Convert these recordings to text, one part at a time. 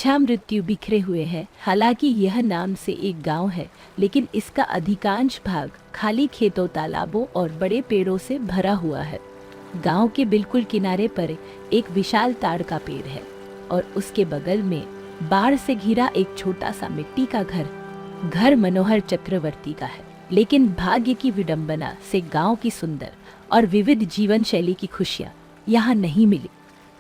इच्छा मृत्यु बिखरे हुए है। हालांकि यह नाम से एक गांव है, लेकिन इसका अधिकांश भाग खाली खेतों, तालाबों और बड़े पेड़ों से भरा हुआ है। गांव के बिल्कुल किनारे पर एक विशाल ताड़ का पेड़ है और उसके बगल में बाढ़ से घिरा एक छोटा सा मिट्टी का घर मनोहर चक्रवर्ती का है। लेकिन भाग्य की विडंबना से गांव की सुंदर और विविध जीवन शैली की खुशियां यहाँ नहीं मिली।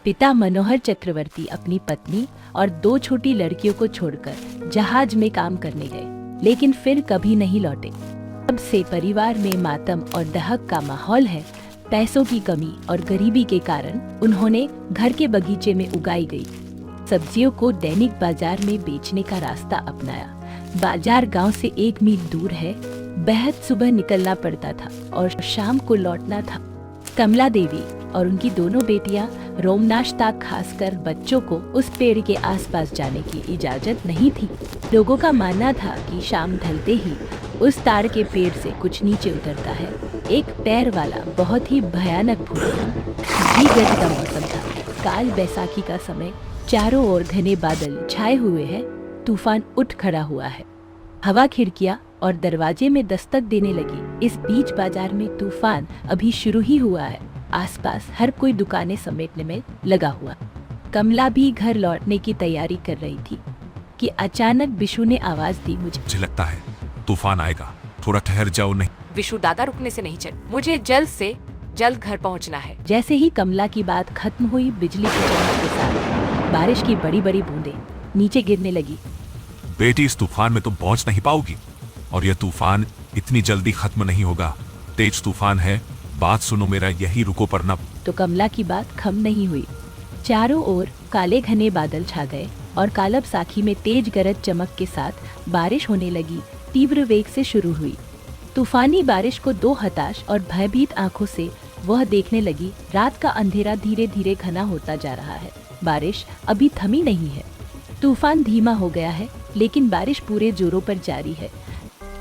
पिता मनोहर चक्रवर्ती अपनी पत्नी और 2 छोटी लड़कियों को छोड़कर जहाज में काम करने गए, लेकिन फिर कभी नहीं लौटे। तब से परिवार में मातम और दहक का माहौल है। पैसों की कमी और गरीबी के कारण उन्होंने घर के बगीचे में उगाई गई सब्जियों को दैनिक बाजार में बेचने का रास्ता अपनाया। बाजार गांव से 1 मील दूर है। बेहद सुबह निकलना पड़ता था और शाम को लौटना था। कमला देवी और उनकी दोनों बेटियां रोमनाश तक, खासकर बच्चों को उस पेड़ के आसपास जाने की इजाजत नहीं थी। लोगों का मानना था कि शाम ढलते ही उस ताड़ के पेड़ से कुछ नीचे उतरता है एक पैर वाला बहुत ही भयानक भूत। गज का मौसम था, काल बैसाखी का समय। चारों ओर घने बादल छाए हुए हैं। तूफान उठ खड़ा हुआ है। हवा खिड़कियां और दरवाजे में दस्तक देने लगी। इस बीच बाजार में तूफान अभी शुरू ही हुआ है। आसपास हर कोई दुकानें समेटने में लगा हुआ। कमला भी घर लौटने की तैयारी कर रही थी कि अचानक बिशु ने आवाज दी, मुझे लगता है तूफान आएगा, थोड़ा ठहर जाओ। नहीं विशु दादा, रुकने से नहीं चल, मुझे जल्द से जल्द घर पहुंचना है। जैसे ही कमला की बात खत्म हुई, बिजली की चमक के साथ बारिश की बड़ी बड़ी बूंदें नीचे गिरने लगी। बेटी, इस तूफान में तुम पहुंच नहीं पाओगी और यह तूफान इतनी जल्दी खत्म नहीं होगा। तेज तूफान है, बात सुनो मेरा, यही रुको पर ना। तो कमला की बात खम नहीं हुई। चारों ओर काले घने बादल छा गए और कालब साखी में तेज गरज चमक के साथ बारिश होने लगी। तीव्र वेग से शुरू हुई तूफानी बारिश को 2 हताश और भयभीत आंखों से वह देखने लगी। रात का अंधेरा धीरे धीरे घना होता जा रहा है। बारिश अभी थमी नहीं है। तूफान धीमा हो गया है, लेकिन बारिश पूरे जोरों पर जारी है।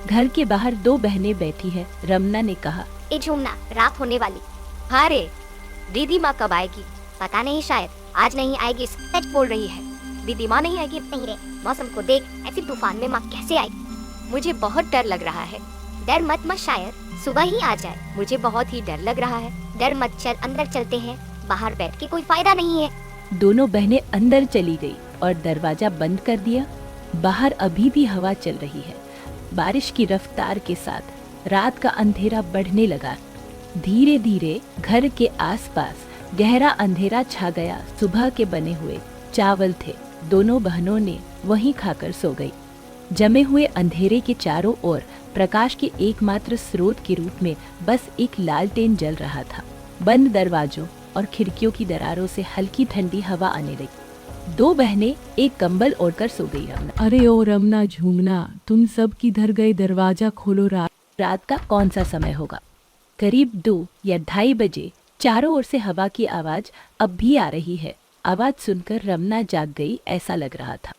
घर के बाहर 2 बहनें बैठी है। रमना ने कहा, ए झूमना, रात होने वाली। हाँ रे, दीदी माँ कब आएगी? पता नहीं, शायद आज नहीं आएगी, सच बोल रही है। दीदी माँ नहीं आएगी? नहीं रे, मौसम को देख, ऐसी तूफान में माँ कैसे आएगी? मुझे बहुत डर लग रहा है। डर मत, शायद सुबह ही आ जाए। मुझे बहुत ही डर लग रहा है। डर मत, चल अंदर चलते हैं। बाहर बैठ के कोई फायदा नहीं है। दोनों बहनें अंदर चली गई और दरवाजा बंद कर दिया। बाहर अभी भी हवा चल रही है। बारिश की रफ्तार के साथ रात का अंधेरा बढ़ने लगा। धीरे धीरे घर के आसपास गहरा अंधेरा छा गया। सुबह के बने हुए चावल थे। दोनों बहनों ने वहीं खाकर सो गई। जमे हुए अंधेरे के चारों ओर प्रकाश के एकमात्र स्रोत के रूप में बस एक लालटेन जल रहा था। बंद दरवाजों और खिड़कियों की दरारों से हल्की ठंडी हवा आने लगी। 2 बहनें एक कंबल ओढ़कर सो गई। रमना, अरे ओ रमना, झूमना, तुम सब किधर गए? दरवाजा खोलो। रात का कौन सा समय होगा? करीब 2 या 2:30 बजे। चारों ओर से हवा की आवाज अब भी आ रही है। आवाज सुनकर रमना जाग गई, ऐसा लग रहा था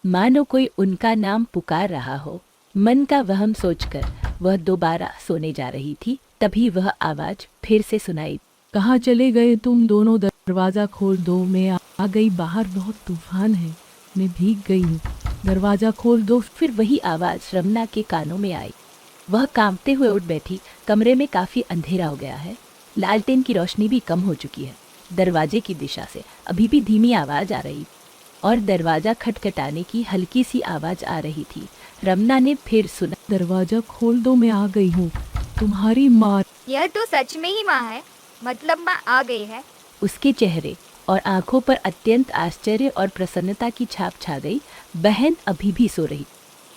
मानो कोई उनका नाम पुकार रहा हो। मन का वहम सोचकर वह दोबारा सोने जा रही थी। तभी वह आवाज फिर से सुनाई, कहाँ चले गए तुम दोनों? दरवाजा खोल दो, मैं आ गई। बाहर बहुत तूफान है, मैं भीग गई हूँ, दरवाजा खोल दो। फिर वही आवाज रमना के कानों में आई। वह कांपते हुए उठ बैठी। कमरे में काफी अंधेरा हो गया है। लालटेन की रोशनी भी कम हो चुकी है। दरवाजे की दिशा से अभी भी धीमी आवाज आ रही और दरवाजा खटखटाने की हल्की सी आवाज आ रही थी। रमना ने फिर सुना, दरवाजा खोल दो, मैं आ गई हूँ, तुम्हारी माँ। यह तो सच में ही माँ है, मतलब माँ आ गई है। उसके चेहरे और आंखों पर अत्यंत आश्चर्य और प्रसन्नता की छाप छा गई। बहन अभी भी सो रही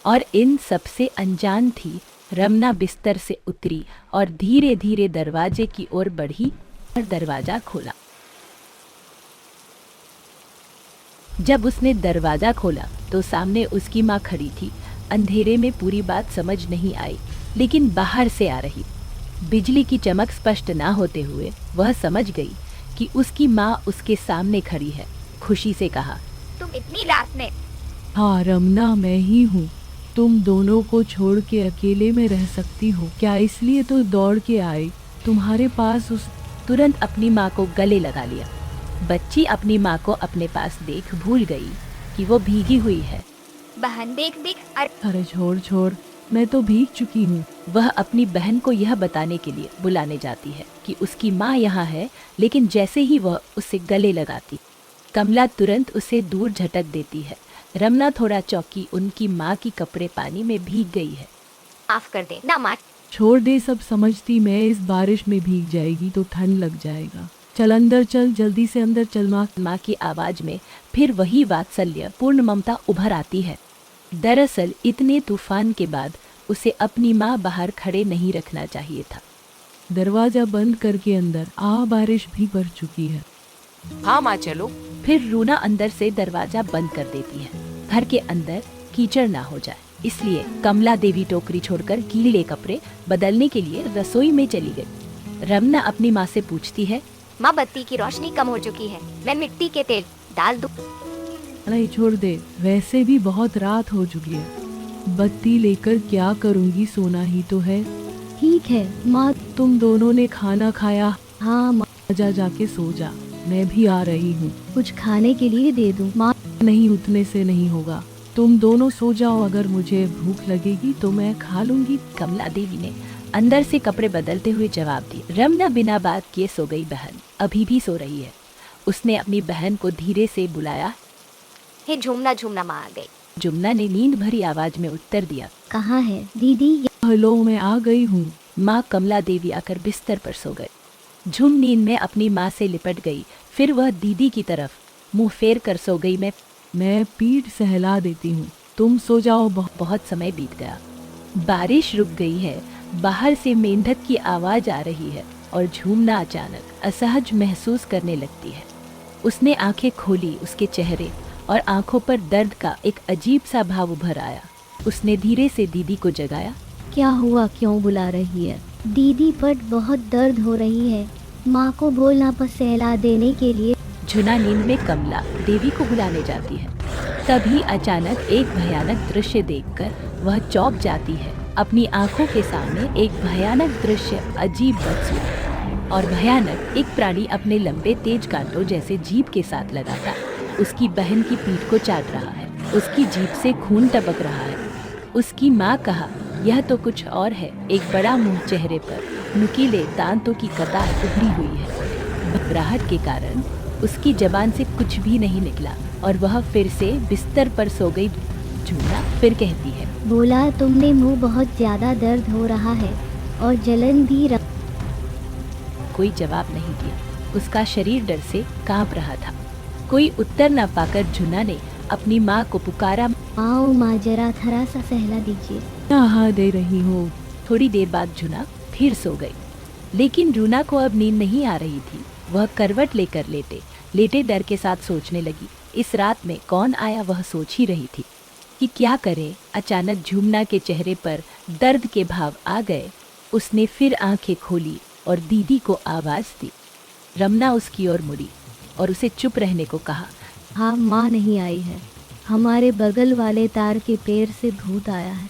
और इन सबसे अनजान थी। रमना बिस्तर से उतरी और धीरे धीरे दरवाजे की ओर बढ़ी और दरवाजा खोला। जब उसने दरवाजा खोला तो सामने उसकी माँ खड़ी थी। अंधेरे में पूरी बात समझ नहीं आई, लेकिन बाहर से आ रही बिजली की चमक स्पष्ट ना होते हुए वह समझ गई कि उसकी माँ उसके सामने खड़ी है। खुशी से कहा, तुम इतनी रात में? हाँ रमना, मैं ही हूँ। तुम दोनों को छोड़ के अकेले में रह सकती हो क्या? इसलिए तो दौड़ के आई तुम्हारे पास। उस तुरंत अपनी माँ को गले लगा लिया। बच्ची अपनी माँ को अपने पास देख भूल गई। कि वो भीगी हुई है। बहन देख देख, अरे अरे छोड़ छोड़, मैं तो भीग चुकी हूँ। वह अपनी बहन को यह बताने के लिए बुलाने जाती है कि उसकी माँ यहाँ है, लेकिन जैसे ही वह उसे गले लगाती, कमला तुरंत उसे दूर झटक देती है। रमना थोड़ा चौंकी, उनकी माँ की कपड़े पानी में भीग गई है। माफ कर दे ना माँ। छोड़ दे, सब समझती मैं इस बारिश में भीग जाएगी तो ठंड लग जाएगा। चल अंदर चल, जल्दी से अंदर चल। माँ की आवाज में फिर वही वात्सल्य पूर्ण ममता उभर आती है। दरअसल इतने तूफान के बाद उसे अपनी माँ बाहर खड़े नहीं रखना चाहिए था। दरवाजा बंद करके अंदर आ, बारिश भी बढ़ चुकी है। हाँ माँ चलो। फिर रूना अंदर से दरवाजा बंद कर देती है। घर के अंदर कीचड़ ना हो जाए, इसलिए कमला देवी टोकरी छोड़कर गीले कपड़े बदलने के लिए रसोई में चली गई। रमना अपनी माँ से पूछती है, माँ बत्ती की रोशनी कम हो चुकी है, मैं मिट्टी के तेल डाल दूं? नहीं छोड़ दे, वैसे भी बहुत रात हो चुकी है। बत्ती लेकर क्या करूँगी, सोना ही तो है। ठीक है माँ, तुम दोनों ने खाना खाया? हाँ माँ। जा जाके सो जा, मैं भी आ रही हूँ। कुछ खाने के लिए दे दूँ? माँ नहीं, उतने से नहीं होगा, तुम दोनों सो जाओ, अगर मुझे भूख लगेगी तो मैं खा लूंगी। कमला देवी ने अंदर से कपड़े बदलते हुए जवाब दिया। रमना बिना बात किए सो गई। बहन अभी भी सो रही है। उसने अपनी बहन को धीरे से बुलाया। हे झूमना झूमना, माँ आ गई। जुमना ने नींद भरी आवाज में उत्तर दिया, कहाँ है दीदी? हेलो, मैं आ गई हूँ। माँ कमला देवी आकर बिस्तर पर सो गए। झुम नींद में अपनी माँ से लिपट गई। फिर वह दीदी की तरफ मुंह फेर कर सो गई। मैं पीठ सहला देती हूँ, तुम सो जाओ। बहुत समय बीत गया। बारिश रुक गई है। बाहर से मेंढक की आवाज आ रही है और झूमना अचानक असहज महसूस करने लगती है। उसने आंखें खोली। उसके चेहरे और आंखों पर दर्द का एक अजीब सा भाव उभर आया। उसने धीरे से दीदी को जगाया। क्या हुआ, क्यों बुला रही है? दीदी पर बहुत दर्द हो रही है, माँ को बोलना पर सहला देने के लिए। झुना नींद में कमला देवी को बुलाने जाती है। तभी अचानक एक भयानक दृश्य देखकर वह चौंक जाती है। अपनी आंखों के सामने एक भयानक दृश्य, अजीब बदसूरत और भयानक एक प्राणी अपने लंबे तेज कांटों जैसे जीभ के साथ लगातार उसकी बहन की पीठ को चाट रहा है। उसकी जीभ से खून टपक रहा है। उसकी माँ कहा, यह तो कुछ और है। एक बड़ा मुंह, चेहरे पर नुकीले दांतों की कतार उभरी हुई है। घबराहट के कारण उसकी जबान से कुछ भी नहीं निकला और वह फिर से बिस्तर पर सो गई। झूमना फिर कहती है, बोला तुमने, मुंह बहुत ज्यादा दर्द हो रहा है और जलन भी। कोई जवाब नहीं दिया। उसका शरीर डर से कांप रहा था। कोई उत्तर न पाकर झुना ने अपनी माँ को पुकारा, आओ माँ, जरा थोड़ा सा सहला दीजिए। नहा दे रही हूँ। थोड़ी देर बाद झुना फिर सो गई, लेकिन रूना को अब नींद नहीं आ रही थी। वह करवट लेकर लेटे डर के साथ सोचने लगी। इस रात में कौन आया, वह सोच ही रही थी कि क्या करे। अचानक झूमना के चेहरे पर दर्द के भाव आ गए। उसने फिर आंखें खोली और दीदी को आवाज दी। रमना उसकी ओर मुड़ी और उसे चुप रहने को कहा। हाँ, माँ नहीं आई है, हमारे बगल वाले तार के पेड़ से भूत आया है,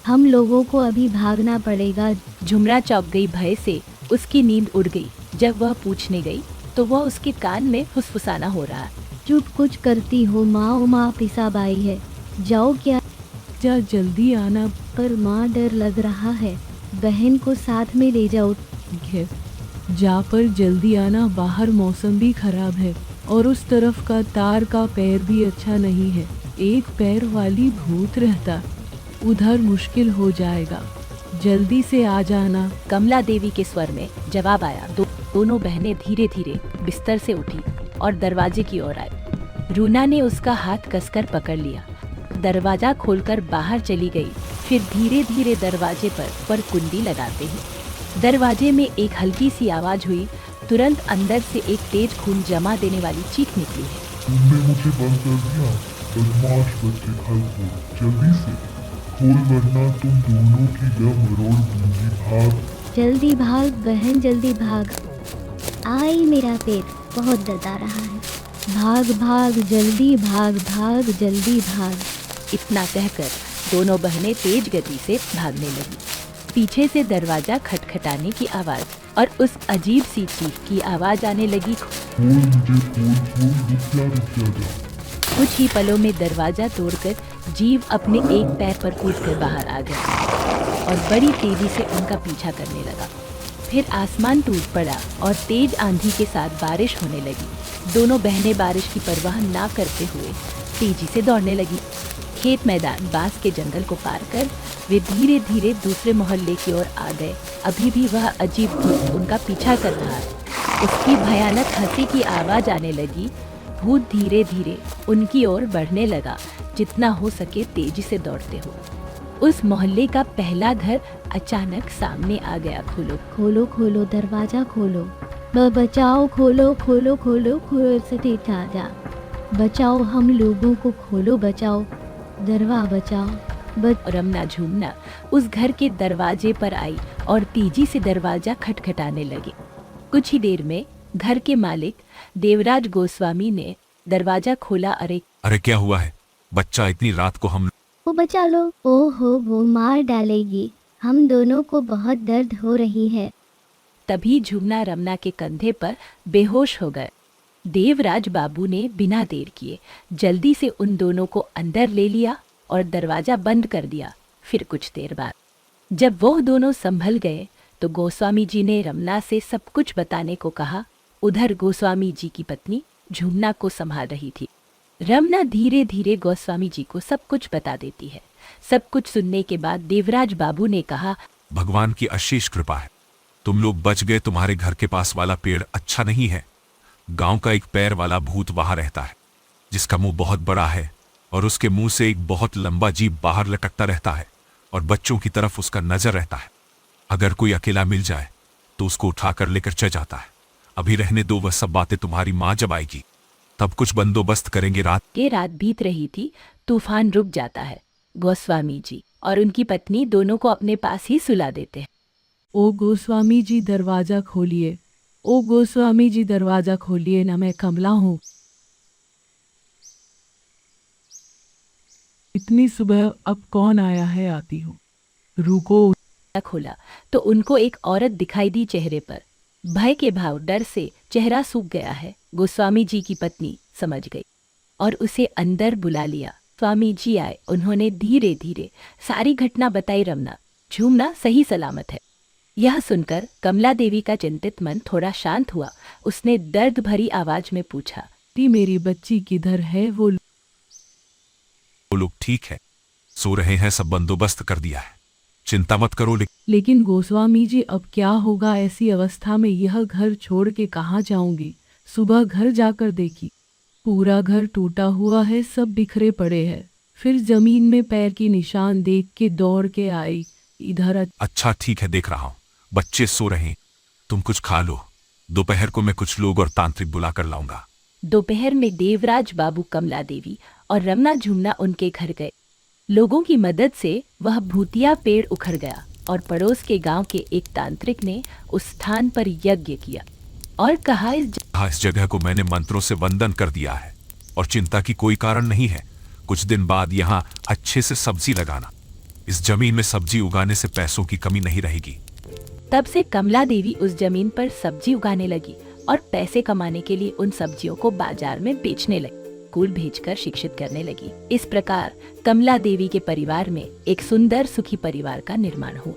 हम लोगों को अभी भागना पड़ेगा। झुमरा चौंक गई। भय से उसकी नींद उड़ गई। जब वह पूछने गई तो वह उसके कान में फुसफुसाना हो रहा। चुप कुछ करती हो माँ? ओ माँ, पिसाब आई है, जाओ क्या? जा जल्दी आना। पर माँ, डर लग रहा है, बहन को साथ में ले जाओ। ठीक है, जा पर जल्दी आना, बाहर मौसम भी खराब है और उस तरफ का तार का पैर भी अच्छा नहीं है। एक पैर वाली भूत रहता, उधर मुश्किल हो जाएगा, जल्दी से आ जाना। कमला देवी के स्वर में जवाब आया। दोनों बहनें धीरे धीरे बिस्तर से उठी और दरवाजे की ओर आई। रूना ने उसका हाथ कसकर पकड़ लिया। दरवाजा खोलकर बाहर चली गई। फिर धीरे धीरे दरवाजे पर कुंडी लगाते ही दरवाजे में एक हल्की सी आवाज हुई। तुरंत अंदर से एक तेज खून जमा देने वाली चीख निकली है। तुमने मुझे बंद कर दिया, बदमाश बच्चे, खलखोल, जल्दी से खोल वरना तुम दोनों की दम मरोड़ दूंगी। भाग जल्दी भाग बहन, जल्दी भाग। आई, मेरा पेट बहुत दर्द आ रहा है, भाग भाग जल्दी भाग, भाग जल्दी भाग। इतना कहकर दोनों बहनें तेज गति से भागने लगी। पीछे से दरवाजा खटखटाने की आवाज और उस अजीब सी चीख की आवाज आने लगी। खोल मुझे, खोल खोल, रुक जा जा। कुछ ही पलों में दरवाजा तोड़कर जीव अपने एक पैर पर कूदकर बाहर आ गया और बड़ी तेजी से उनका पीछा करने लगा। फिर आसमान टूट पड़ा और तेज आंधी के साथ बारिश होने लगी। दोनों बहनें बारिश की परवाह ना करते हुए तेजी से दौड़ने लगी। खेत मैदान बांस के जंगल को पार कर वे धीरे धीरे दूसरे मोहल्ले की ओर आ गए। अभी भी वह अजीब भूत उनका पीछा कर रहा है। उसकी भयानक हंसी की आवाज आने लगी। भूत धीरे धीरे उनकी ओर बढ़ने लगा, जितना हो सके तेजी से दौड़ते हुए। उस मोहल्ले का पहला घर अचानक सामने आ गया। खोलो खोलो खोलो दरवाजा खोलो, बचाओ, खोलो खोलो खोलो खोलो से दरवाजा बचाओ, हम लोगों को खोलो, बचाओ दरवाजा बचाओ। रमना झूमना उस घर के दरवाजे पर आई और तेजी से दरवाजा खटखटाने लगे। कुछ ही देर में घर के मालिक देवराज गोस्वामी ने दरवाजा खोला। अरे क्या हुआ है? बच्चा इतनी रात को हम वो बचा लो। ओहो, वो मार डालेगी, हम दोनों को बहुत दर्द हो रही है। तभी झूमना रमना के कंधे पर बेहोश हो गए। देवराज बाबू ने बिना देर किए जल्दी से उन दोनों को अंदर ले लिया और दरवाजा बंद कर दिया। फिर कुछ देर बाद जब वो दोनों संभल गए तो गोस्वामी जी ने रमना से सब कुछ बताने को कहा। उधर गोस्वामी जी की पत्नी झूमना को संभाल रही थी। रमना धीरे धीरे गोस्वामी जी को सब कुछ बता देती है। सब कुछ सुनने के बाद देवराज बाबू ने कहा, भगवान की अशेष कृपा है, तुम लोग बच गए। तुम्हारे घर के पास वाला पेड़ अच्छा नहीं है। गांव का एक पैर वाला भूत वहां रहता है, जिसका मुंह बहुत बड़ा है और उसके मुंह से एक बहुत लंबा जीभ बाहर लटकता रहता है और बच्चों की तरफ उसका नजर रहता है। अगर कोई अकेला मिल जाए तो उसको उठाकर लेकर चल जाता है। अभी रहने दो, वह सब बातें तुम्हारी माँ जब आएगी तब कुछ बंदोबस्त करेंगे। रात बीत रही थी। तूफान रुक जाता है। गोस्वामी जी और उनकी पत्नी दोनों को अपने पास ही सुला देते हैं। ओ गोस्वामी जी दरवाजा खोलिए, ओ गोस्वामी जी दरवाजा खोलिए ना, मैं कमला हूँ। इतनी सुबह अब कौन आया है? आती हूँ, रुको। खोला तो उनको एक औरत दिखाई दी। चेहरे पर भय के भाव, डर से चेहरा सूख गया है। गोस्वामी जी की पत्नी समझ गई और उसे अंदर बुला लिया। स्वामी जी आए। उन्होंने धीरे धीरे सारी घटना बताई। रमना झूमना सही सलामत है। यह सुनकर कमला देवी का चिंतित मन थोड़ा शांत हुआ। उसने दर्द भरी आवाज में पूछा, मेरी बच्ची किधर है? वो लोग ठीक है, सो रहे हैं, सब बंदोबस्त कर दिया है, चिंता मत करो। लेकिन गोस्वामी जी अब क्या होगा? ऐसी अवस्था में यह घर छोड़ के कहाँ जाऊंगी? सुबह घर जाकर देखी, पूरा घर टूटा हुआ है, सब बिखरे पड़े हैं। फिर जमीन में पैर की निशान देख के दौड़ के आई इधर। अच्छा ठीक है, देख रहा हूँ, बच्चे सो रहे हैं, तुम कुछ खा लो। दोपहर को मैं कुछ लोग और तांत्रिक बुला कर लाऊंगा। दोपहर में देवराज बाबू, कमला देवी और रमना झूमना उनके घर गए। लोगों की मदद से वह भूतिया पेड़ उखड़ गया और पड़ोस के गांव के एक तांत्रिक ने उस स्थान पर यज्ञ किया और कहा, इस जगह को मैंने मंत्रों से वंदन कर दिया है और चिंता की कोई कारण नहीं है। कुछ दिन बाद यहाँ अच्छे से सब्जी लगाना। इस जमीन में सब्जी उगाने से पैसों की कमी नहीं रहेगी। तब से कमला देवी उस जमीन पर सब्जी उगाने लगी और पैसे कमाने के लिए उन सब्जियों को बाजार में बेचने लगी। स्कूल भेजकर शिक्षित करने लगी। इस प्रकार कमला देवी के परिवार में एक सुंदर सुखी परिवार का निर्माण हुआ।